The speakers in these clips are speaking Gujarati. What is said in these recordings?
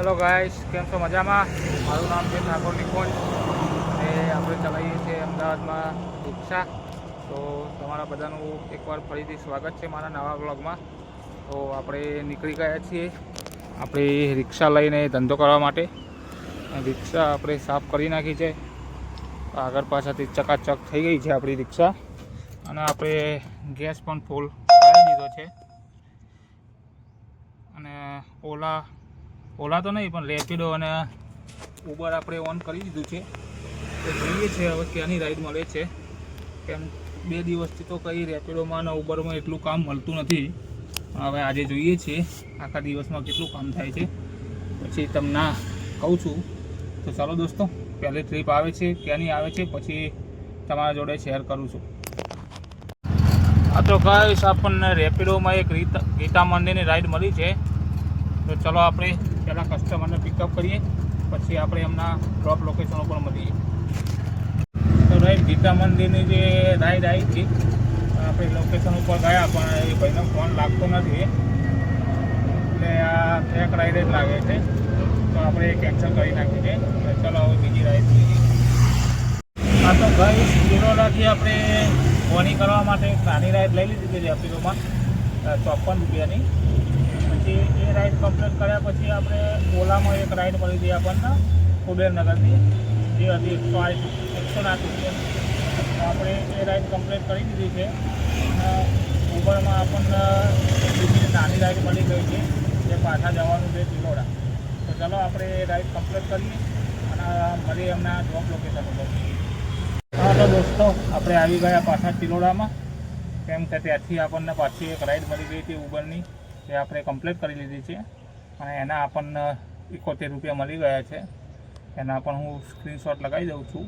હેલો ગાઈસ, કેમ છો? મજામાં? મારું નામ છે ઠાકોર નિકુંજ અને આપણે ચલાવીએ છીએ અમદાવાદમાં રિક્ષા. તો તમારા બધાનું એકવાર ફરીથી સ્વાગત છે મારા નવા બ્લોગમાં. તો આપણે નીકળી ગયા છીએ આપણે રિક્ષા લઈને ધંધો કરવા માટે. રિક્ષા આપણે સાફ કરી નાખી છે, આગળ પાછળથી ચકાચક થઈ ગઈ છે આપણી રિક્ષા. અને આપણે ગેસ પણ ફૂલ કરી દીધો છે. અને ઓલા તો નહીં, પણ રેપિડો અને ઉબર આપણે ઓન કરી દીધું છે. તો જોઈએ છે હવે ક્યાંની રાઈડ મળે છે. કેમ 2 દિવસથી તો કંઈ રેપિડોમાં અને ઉબરમાં એટલું કામ મળતું નથી. હવે આજે જોઈએ છીએ આખા દિવસમાં કેટલું કામ થાય છે, પછી તમને કહું છું. તો ચાલો દોસ્તો, પહેલી ટ્રીપ આવે છે, ક્યાંની આવે છે, પછી તમારા જોડે શેર કરું છું. આ તો ગાઈસ આપણને રેપિડોમાં એક ગીતા મંદિરની રાઈડ મળી છે. તો ચલો આપણે પહેલાં કસ્ટમરને પિકઅપ કરીએ, પછી આપણે એમના ડ્રોપ લોકેશન ઉપર મળીએ. તો રાઈડ ગીતા મંદિરની જે રાઈડ આવી હતી, આપણે લોકેશન ઉપર ગયા, પણ એ ભાઈનો ફોન લાગતો નથી, એટલે આ ફેક રાઈડ જ લાગે છે. તો આપણે એ કેન્સલ કરી નાખી છે. ચલો હવે બીજી રાઈડ લઈએ. આ તો ગાઈસ બરોડાથી આપણે બોની કરવા માટે એક નાની રાઈડ લઈ લીધી હતી રેપિડોમાં, 54 રૂપિયાની. પછી એ રાઈડ કમ્પ્લીટ કર્યા પછી આપણે ઓલામાં એક રાઈડ મળી હતી આપણને કુબેરનગરની, જે હતી 108 રૂપિયા. તો આપણે એ રાઈડ કમ્પ્લીટ કરી દીધી છે. ઉબરમાં આપણને બીજી નાની રાઈડ મળી ગઈ છે, જે પાછા જવાનું છે ચિલોડા. તો ચાલો આપણે એ રાઈડ કમ્પ્લીટ કરીએ અને મળીએ એમના ડ્રોપ લોકેશન ઉપર. હા તો દોસ્તો, આપણે આવી ગયા પાછા ચિલોડામાં, કેમ કે ત્યાંથી આપણને પાછી એક રાઈડ મળી ગઈ હતી ઉબરની, જે આપણે કમ્પ્લીટ કરી લીધી છે. અને એના આપણને 71 રૂપિયા મળી ગયા છે. એના પણ હું સ્ક્રીનશોટ લગાવી દઉં છું.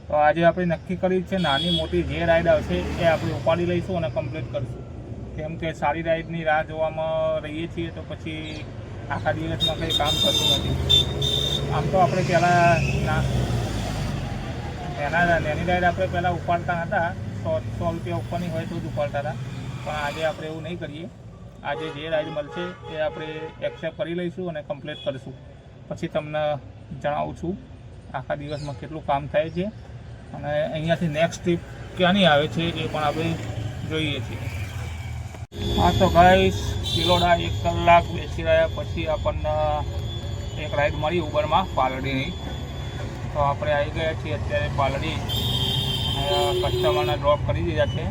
તો આજે આપણે નક્કી કર્યું છે નાની મોટી જે રાઈડ આવશે એ આપણે ઉપાડી લઈશું અને કમ્પ્લીટ કરીશું. કેમ કે સારી રાઈડની રાહ જોવામાં રહીએ છીએ, તો પછી આખા દિવસમાં કંઈ કામ થતું નથી. આમ તો આપણે પહેલાં નાની રાઈડ આપણે પહેલાં ઉપાડતા હતા, 100 રૂપિયા ઉપરની હોય તો જ ઉપાડતા હતા. પણ આજે આપણે એવું નહીં કરીએ. આજે જે રાઈડ મળશે એ આપણે એક્સેપ્ટ કરી લઈશું અને કમ્પ્લીટ કરીશું. પછી તમને જણાવું છું આખા દિવસમાં કેટલું કામ થાય છે અને અહીંયાથી નેક્સ્ટ ટ્રીપ ક્યાંની આવે છે એ પણ આપણે જોઈએ છીએ. હા તો ગાઈસ, ચિલોડા 1 કલાક બેસી રહ્યા પછી આપણને એક રાઈડ મળી ઉબરમાં પાલડીની. તો આપણે આવી ગયા છીએ અત્યારે પાલડી, કસ્ટમરને ડ્રોપ કરી દીધા છે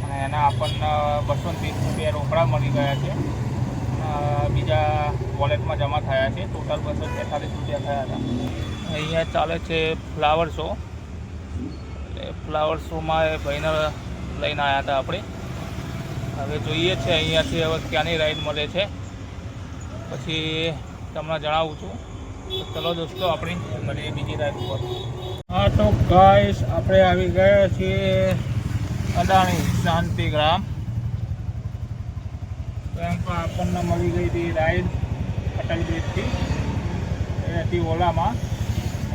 અને એના આપણને 230 રૂપિયા રોકડા મળી ગયા છે. બીજા વોલેટમાં જમા થયા છે. ટોટલ 246 રૂપિયા થયા હતા. અહીંયા ચાલે છે ફ્લાવર શો. ફ્લાવર શોમાં એ ભાઈને લઈને આવ્યા હતા આપણે. હવે જોઈએ છે અહીંયાથી હવે ક્યાંની રાઈડ મળે છે, પછી તમને જણાવું છું. તો ચલો દોસ્તો, આપણે મળીએ બીજી રાઈડ ઉપર. હા તો ગાઈસ, આપણે આવી ગયા છીએ અદાણી શાંતિગ્રામ. કેમ કે આપણને મળી ગઈ હતી રાઈડ અટલ બ્રિજથી, એ હતી ઓલામાં.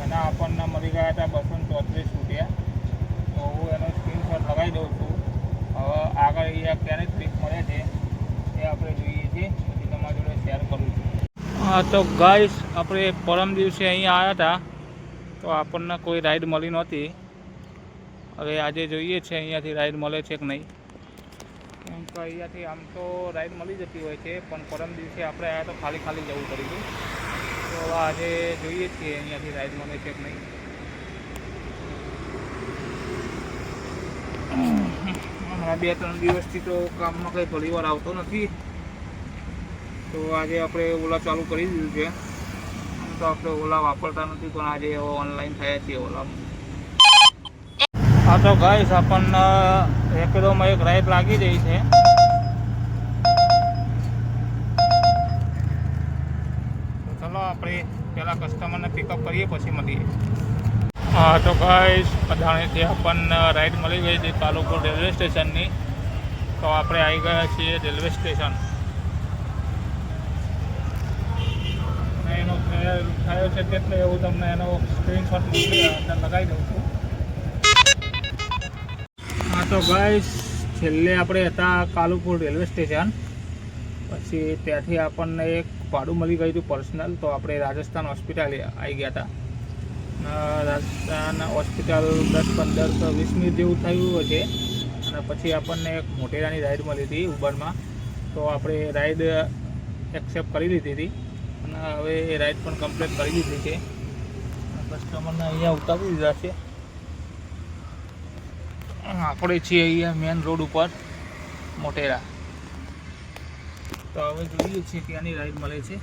એના આપણને મળી ગયા હતા 234 રૂપિયા. તો હું એનો સ્ક્રીનશોટ લગાવી દઉં છું. હવે આગળ અહીંયા ક્યારે ટ્રીપ મળે છે એ આપણે જોઈએ છીએ, પછી તમારી જોડે શેર કરું છું. હા તો ગાઈસ, આપણે પરમ દિવસે અહીંયા આવ્યા હતા, તો આપણને કોઈ રાઈડ મળી નહોતી. હવે આજે જોઈએ છે અહીંયાથી રાઈડ મળે છે કે નહીં. કેમ કે અહીંયાથી આમ તો રાઈડ મળી જતી હોય છે, પણ પરમ દિવસે આપણે આવ્યા તો ખાલી જવું પડ્યું. તો આજે જોઈએ છીએ અહીંયાથી રાઈડ મળે છે કે નહીં. હમણાં 2-3 દિવસથી તો કામમાં કંઈ ભલીવાર આવતો નથી. તો આજે આપણે ઓલા ચાલુ કરી દીધું છે. આમ તો આપણે ઓલા વાપરતા નથી, પણ આજે ઓનલાઈન થયા છીએ ઓલામાં. હા તો ગાઈસ, આપણને રેપિડોમાં એક રાઈડ લાગી રહી છે. તો ચલો આપણે પહેલાં કસ્ટમરને પિકઅપ કરીએ, પછી મળીએ. હા તો ગાઈસ, અદાણીથી આપણને રાઈડ મળી ગઈ હતી કાલુપુર રેલવે સ્ટેશનની. તો આપણે આવી ગયા છીએ રેલવે સ્ટેશન. એનો થયો છે કેટલો એવું તમને એનો સ્ક્રીનશોટ લગાવી દઉં છું. હા તો ગાઈસ, છેલ્લે આપણે હતા કાલુપુર રેલવે સ્ટેશન. પછી ત્યાંથી આપણને એક ભાડું મળી ગયું હતું પર્સનલ, તો આપણે રાજસ્થાન હોસ્પિટલ આવી ગયા હતા. રાજસ્થાન હોસ્પિટલ 10-15 તો 20 મિનિટ જેવું થયું છે. અને પછી આપણને એક મોટેરાની રાઈડ મળી હતી ઉબરમાં, તો આપણે રાઈડ એક્સેપ્ટ કરી લીધી હતી અને હવે એ રાઈડ પણ કમ્પ્લીટ કરી દીધી છે. કસ્ટમરને અહીંયા ઉતારી દીધા છે. આપણે છીએ અહીંયા મેન રોડ ઉપર મોટેરા. તો હવે જોઈએ છીએ ક્યાંની રાઈડ મળે છે.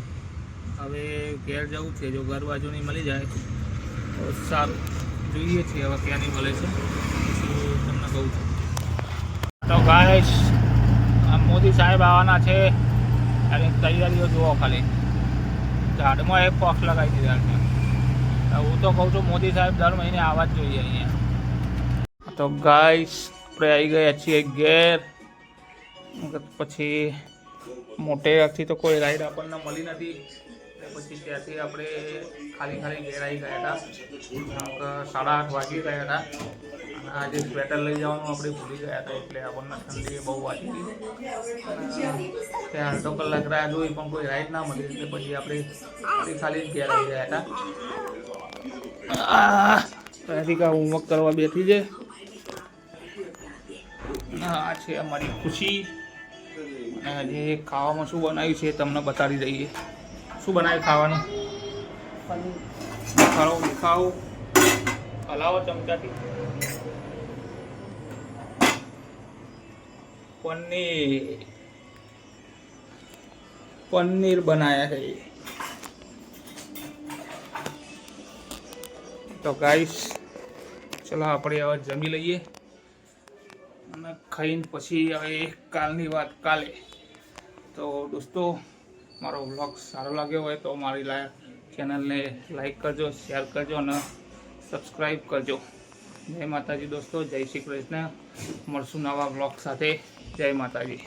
હવે ઘેર જવું છે, જો ઘર બાજુની મળી જાય તો સારું. જોઈએ છીએ હવે ક્યાંની મળે છે, પછી તમને કહું છું. તો ગાઈસ, મોદી સાહેબ આવવાના છે, અને તૈયારીઓ જુઓ ખાલી. ઝાડમાં એક બોક્સ લગાવી દીધા છે. હું તો કહું છું મોદી સાહેબ દર મહિને આવવા જ જોઈએ અહીંયા. તો ગાઈસ, આપણે આવી ગયા છીએ ઘેર. પછી મોટેરાથી તો કોઈ રાઈડ આપણને મળી નથી, પછી ત્યાંથી આપણે ખાલી ઘેર આવી ગયા હતા. 8:30 વાગી ગયા હતા. આજે સ્વેટર લઈ જવાનું આપણે ભૂલી ગયા હતા, એટલે આપણને ઠંડી બહુ વાગી ગઈ. ત્યાં અડધો કલાક રાહ જોઈ પણ કોઈ રાઈડ ના મળી, એટલે પછી આપણે ખાલી ઘેર આવી ગયા હતા. રાધિકા હોમવર્ક કરવા બેઠી છે. આ છે અમારી ખુશી. અને આજે ખાવામાં શું બનાવ્યું છે તમને બતાવી દઈએ. શું બનાવ્યું ખાવાનું? ખાઓ ખાઓ, હલાવો ચમચાથી. પનીર બનાયા છે. તો ગાઈસ, ચલો આપણે હવે જમી લઈએ અને ખાઈને પછી હવે કાલની વાત કાલે. તો દોસ્તો, મારો વ્લોગ સારો લાગ્યો હોય તો મારી ચેનલને લાઈક કરજો, શેર કરજો અને સબસ્ક્રાઈબ કરજો. જય માતાજી દોસ્તો, જય શ્રી કૃષ્ણ. મળશું નવા વ્લોગ સાથે. જય માતાજી.